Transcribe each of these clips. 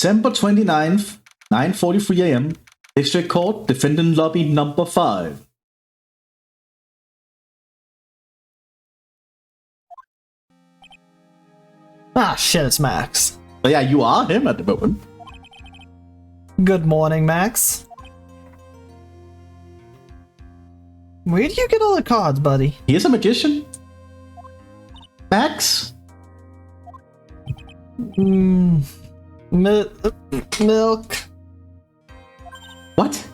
December 29th, 9:43 a.m. District Court, Defendant Lobby number 5. Ah, shit, it's Max. But yeah, you are him at the moment. Good morning, Max. Where do you get all the cards, buddy? He is a magician. Max? Milk. What?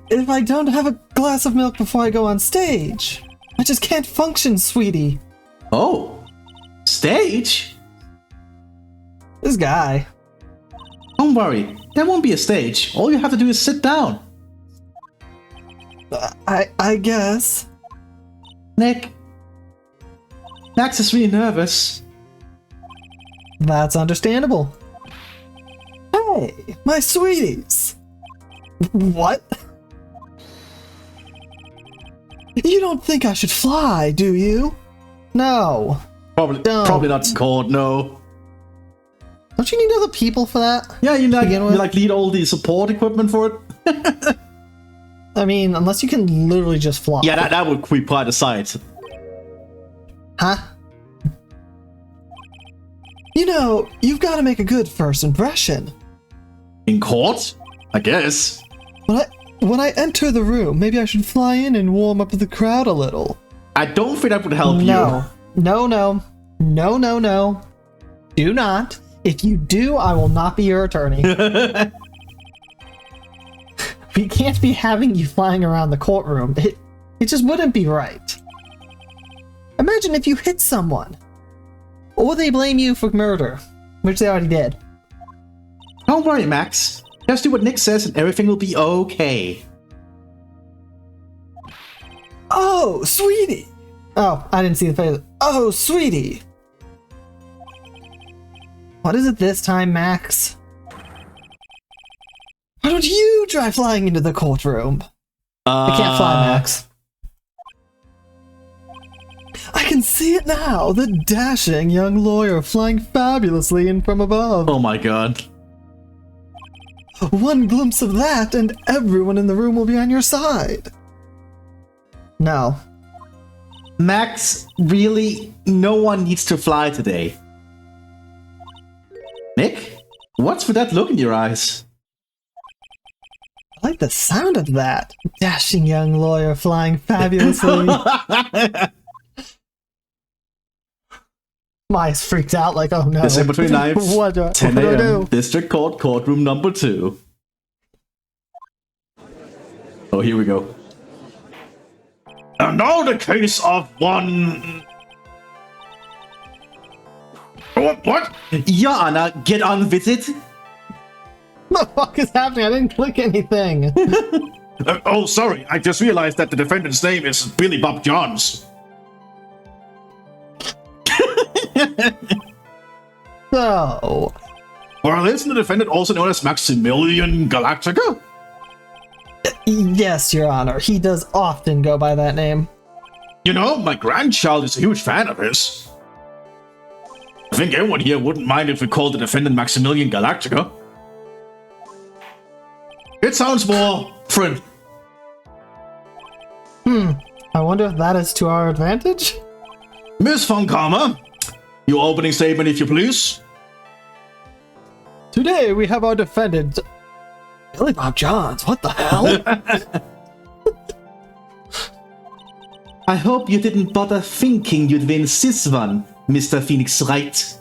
If I don't have a glass of milk before I go on stage, I just can't function, sweetie. Oh. Stage? This guy. Don't worry, there won't be a stage. All you have to do is sit down. I guess. Nick. Max is really nervous. That's understandable. Hey, my sweeties. What? You don't think I should fly, do you? No. Probably not called, no. Don't you need other people for that? Yeah, you lead all the support equipment for it. I mean, unless you can literally just fly. Yeah, that would be quite a sight. Huh? You know, you've got to make a good first impression. In court? I guess. When I enter the room, maybe I should fly in and warm up the crowd a little. I don't think that would help you. No. Do not. If you do, I will not be your attorney. We can't be having you flying around the courtroom. It just wouldn't be right. Imagine if you hit someone. Or they blame you for murder, which they already did. Don't worry, Max. Just do what Nick says and everything will be okay. Oh, sweetie! Oh, I didn't see the face. Oh, sweetie! What is it this time, Max? Why don't you try flying into the courtroom? I can't fly, Max. I can see it now! The dashing young lawyer flying fabulously in from above. Oh my god. One glimpse of that and everyone in the room will be on your side. No. Max, really, no one needs to fly today. Nick? What's with that look in your eyes? I like the sound of that. Dashing young lawyer flying fabulously. My eyes freaked out like, oh no. December 29th, what do 10 I a.m. do? District Court, courtroom number 2. Oh, here we go. And now the case of one... What? Your Honor, get on with it. What the fuck is happening? I didn't click anything. Oh, sorry. I just realized that the defendant's name is Billy Bob Johns. So... Well, isn't the defendant also known as Maximilian Galactica? Yes, Your Honor. He does often go by that name. You know, my grandchild is a huge fan of his. I think everyone here wouldn't mind if we called the defendant Maximilian Galactica. It sounds more friendly. I wonder if that is to our advantage? Miss Von Karma, your opening statement, if you please. Today we have our defendant... Billy Bob Johns, what the hell? I hope you didn't bother thinking you'd win this one, Mr. Phoenix Wright.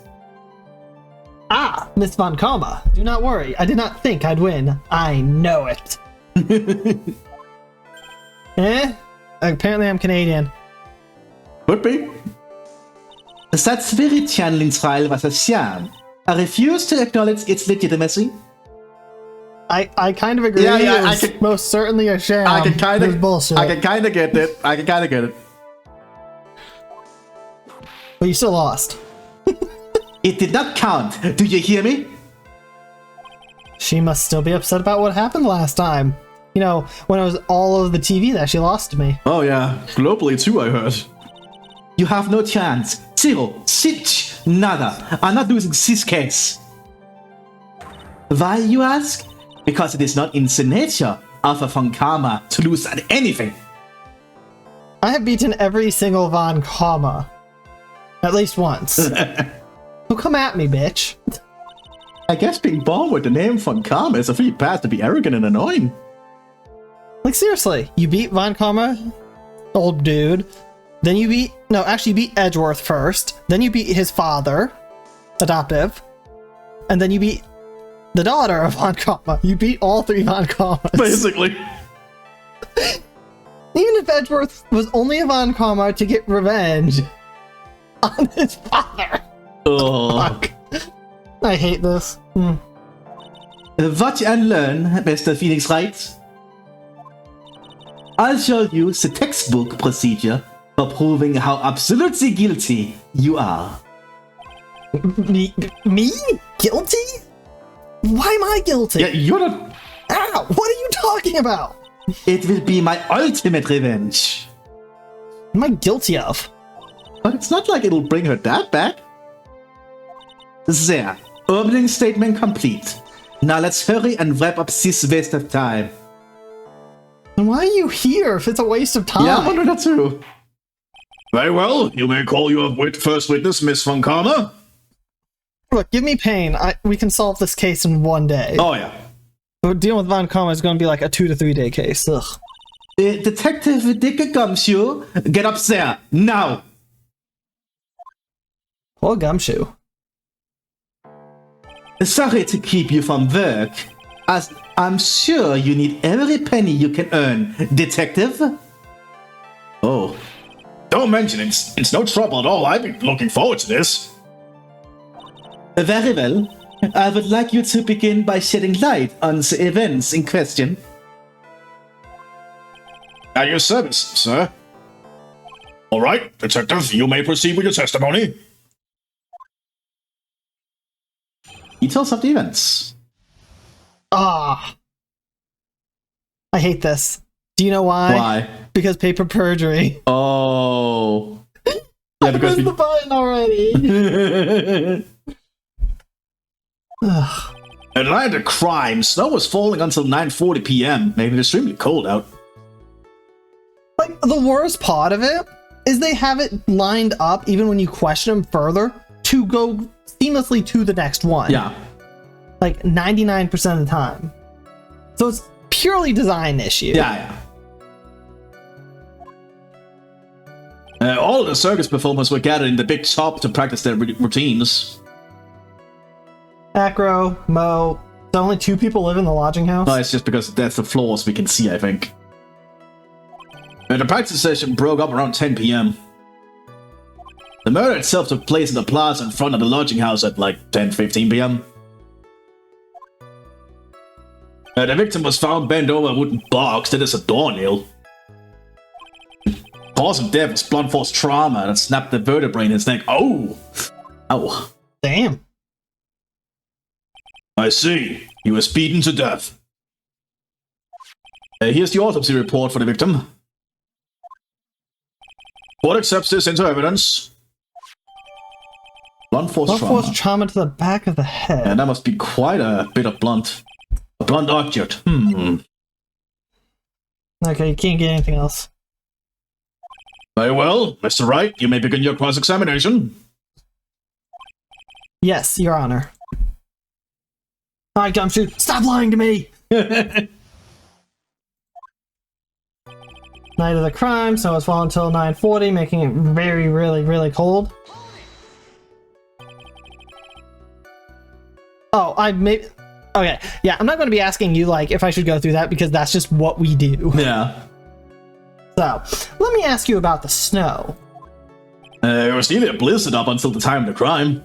Ah, Miss Von Karma, do not worry. I did not think I'd win. I know it. Apparently I'm Canadian. Could be. That's very challenging trial was a sham. I refuse to acknowledge its legitimacy. I kind of agree. Yeah, I can, most certainly a sham. I can kind of bullshit. I can kind of get it. But you still lost. It did not count. Do you hear me? She must still be upset about what happened last time. You know, when it was all over the TV that she lost to me. Oh yeah, globally too, I heard. You have no chance. Zero, sich, Nada. I'm not losing this case. Why, you ask? Because it is not in the nature of a Von Karma to lose at anything. I have beaten every single Von Karma. At least once. So come at me, bitch. I guess being born with the name Von Karma is a free path to be arrogant and annoying. Like, seriously, you beat Von Karma, old dude. Then you beat... No, actually, you beat Edgeworth first. Then you beat his father, adoptive. And then you beat the daughter of Von Karma. You beat all three Von Karmas. Basically. Even if Edgeworth was only a Von Karma to get revenge on his father. Oh. Fuck. I hate this. Watch and learn, Mr. Phoenix Wright. I shall use the textbook procedure for proving how absolutely guilty you are. Me? Guilty? Why am I guilty? Yeah, you're not... Ow! What are you talking about? It will be my ultimate revenge. What am I guilty of? But it's not like it'll bring her dad back. There. Opening statement complete. Now let's hurry and wrap up this waste of time. Then why are you here if it's a waste of time? Yeah, I wonder that too. Very well, you may call your first witness, Miss Von Karma. Look, give me pain. We can solve this case in one day. Oh, yeah. But dealing with Von Karma is going to be like a 2 to 3 day case. Ugh. Detective Dick Gumshoe, get up there, now! Poor Gumshoe. Sorry to keep you from work, as I'm sure you need every penny you can earn, Detective. Oh. Don't mention it. It's no trouble at all. I've been looking forward to this. Very well. I would like you to begin by shedding light on the events in question. At your service, sir. All right, Detective, you may proceed with your testimony. Details of the events. Ah. I hate this. Do you know why? Why? Because paper perjury. Oh. Yeah, because I pressed the button already. Atlanta crime. Snow was falling until 9:40 p.m. Made it extremely cold out. Like, the worst part of it is they have it lined up, even when you question them further, to go seamlessly to the next one. Yeah. Like, 99% of the time. So it's purely design issue. Yeah. All of the circus performers were gathered in the big shop to practice their routines. Acro, Mo. So only 2 people live in the lodging house? No, it's just because that's the floors we can see, I think. The practice session broke up around 10 p.m. The murder itself took place in the plaza in front of the lodging house at like 10:15 p.m. The victim was found bent over a wooden box that is a doornail. Cause of death was blunt force trauma that snapped the vertebrae in his neck. Oh! Ow. Damn. I see. He was beaten to death. Here's the autopsy report for the victim. Court accepts this into evidence. Blunt force trauma to the back of the head. And that must be quite a bit of blunt. A blunt object. Okay, you can't get anything else. Very well, Mr. Wright, you may begin your cross-examination. Yes, Your Honor. Alright, Gumshoe, stop lying to me! Night of the crime, so it's fall until 9:40, making it very, really cold. Oh, okay, yeah, I'm not going to be asking you, like, if I should go through that, because that's just what we do. Yeah. So, let me ask you about the snow. It was nearly a blizzard up until the time of the crime.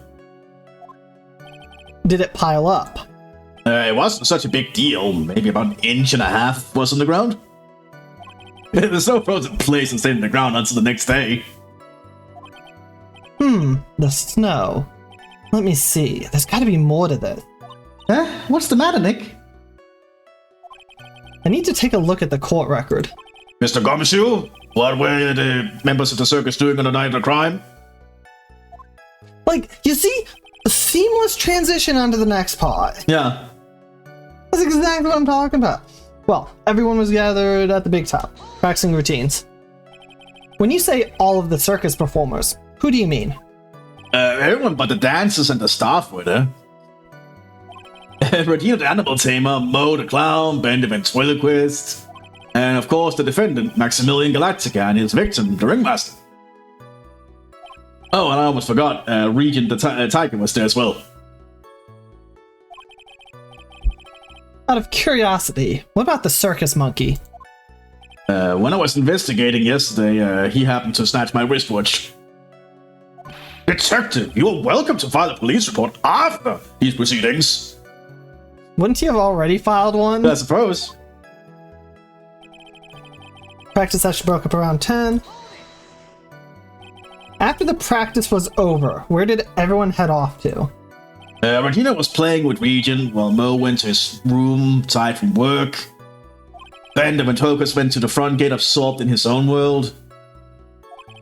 Did it pile up? It wasn't such a big deal. Maybe about 1.5 inches was on the ground. The snow froze in place and stayed in the ground until the next day. The snow. Let me see. There's got to be more to this. What's the matter, Nick? I need to take a look at the court record. Mr. Gumshoe, what were the members of the circus doing on the night of the crime? Like, you see, a seamless transition onto the next part. Yeah. That's exactly what I'm talking about. Well, everyone was gathered at the big top, practicing routines. When you say all of the circus performers, who do you mean? Everyone but the dancers and the staff were there. Regina the animal tamer, Mo the clown, Ben the ventriloquist, and of course the defendant, Maximilian Galactica, and his victim, the ringmaster. Oh, and I almost forgot, Regent the tiger was there as well. Out of curiosity, what about the circus monkey? When I was investigating yesterday, he happened to snatch my wristwatch. Detective, you are welcome to file a police report after these proceedings. Wouldn't you have already filed one? I suppose. Practice session broke up around 10. After the practice was over, where did everyone head off to? Regina was playing with Regent, while Mo went to his room, tired from work. Ben the ventriloquist went to the front gate, absorbed in his own world.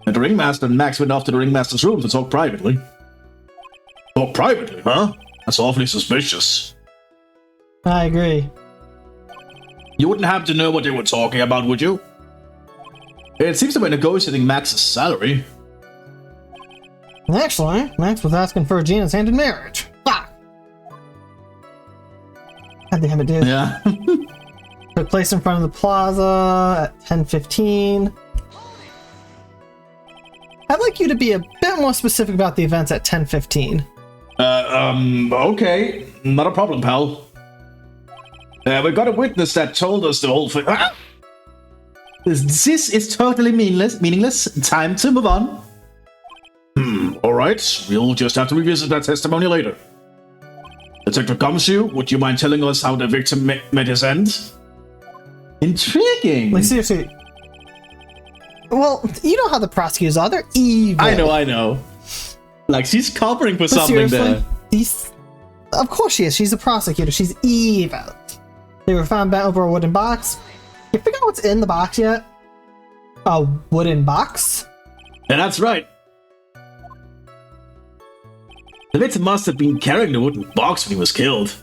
And the ringmaster and Max went off to the ringmaster's room to talk privately. Talk privately, huh? That's awfully suspicious. I agree. You wouldn't happen to know what they were talking about, would you? It seems they were negotiating Max's salary. Actually, Max was asking for Regina's hand in marriage. Fuck! God damn it, dude. Yeah. Took place in front of the plaza at 10:15. I'd like you to be a bit more specific about the events at 10:15. Okay. Not a problem, pal. We got a witness that told us the whole thing. Ah! This is totally meaningless. Time to move on. Alright. We'll just have to revisit that testimony later. Detective Gumshoe, would you mind telling us how the victim met his end? Intriguing. Like, seriously. Well, you know how the prosecutors are. They're evil. I know. Like, she's covering for something there. Of course she is. She's a prosecutor. She's evil. They were found bent over a wooden box. You figure out what's in the box yet? A wooden box? Yeah, that's right. The victim must have been carrying the wooden box when he was killed.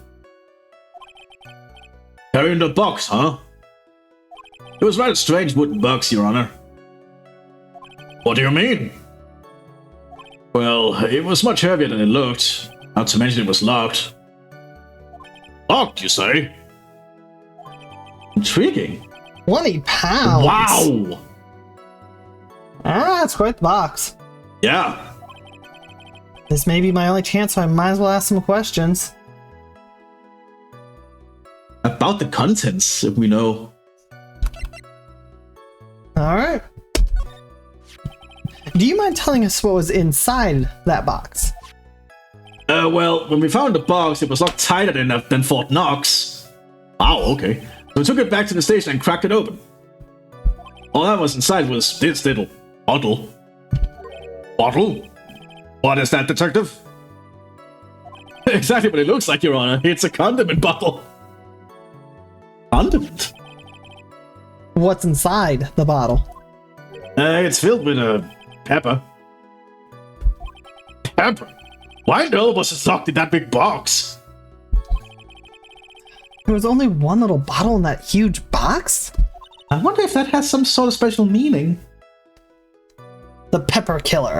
Carrying the box, huh? It was rather strange wooden box, Your Honor. What do you mean? Well, it was much heavier than it looked. Not to mention it was locked. Locked, you say? Intriguing. 20 pounds? Wow! Ah, that's quite the box. Yeah. This may be my only chance, so I might as well ask some questions. About the contents, if we know. Alright. Do you mind telling us what was inside that box? Well, when we found the box, it was locked tighter than Fort Knox. Wow, okay. So we took it back to the station and cracked it open. All that was inside was this little bottle. Bottle? What is that, detective? Exactly what it looks like, Your Honor. It's a condiment bottle. Condiment? What's inside the bottle? It's filled with pepper. Pepper? Why in the hell was it locked in that big box? There was only one little bottle in that huge box? I wonder if that has some sort of special meaning. The pepper killer.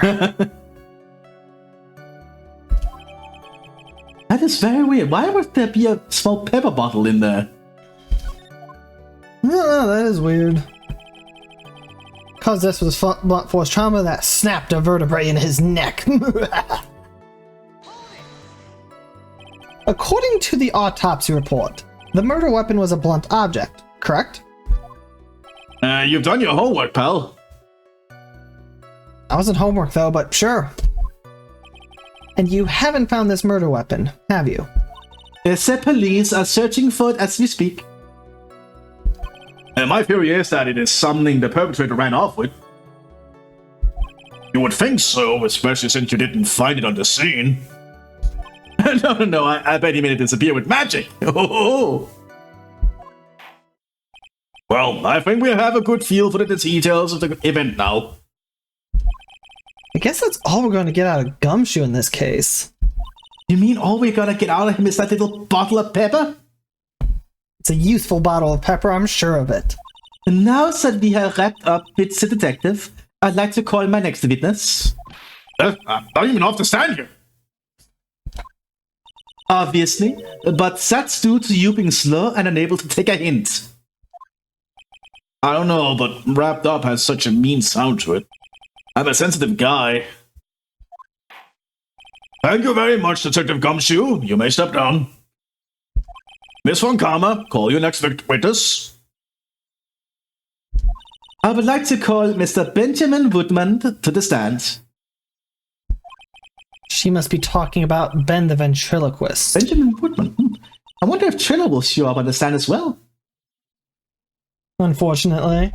That is very weird. Why would there be a small pepper bottle in there? No, that is weird. Cause this was blunt force trauma that snapped a vertebrae in his neck. According to the autopsy report, the murder weapon was a blunt object, correct? You've done your homework, pal. I wasn't homework though, but sure. And you haven't found this murder weapon, have you? The police are searching for it as we speak. My theory is that it is something the perpetrator ran off with. You would think so, especially since you didn't find it on the scene. No, I bet he made it disappear with magic. Oh. Well, I think we have a good feel for the details of the event now. I guess that's all we're going to get out of Gumshoe in this case. You mean all we gotta get out of him is that little bottle of pepper? It's a useful bottle of pepper, I'm sure of it. And now that we have wrapped up with the detective, I'd like to call my next witness. I don't even have to stand here. Obviously, but that's due to you being slow and unable to take a hint. I don't know, but wrapped up has such a mean sound to it. I'm a sensitive guy. Thank you very much, Detective Gumshoe. You may step down. Miss Von Karma, call your next witness. I would like to call Mr. Benjamin Woodman to the stand. She must be talking about Ben the ventriloquist. Benjamin Woodman? I wonder if Triller will show up on the stand as well. Unfortunately.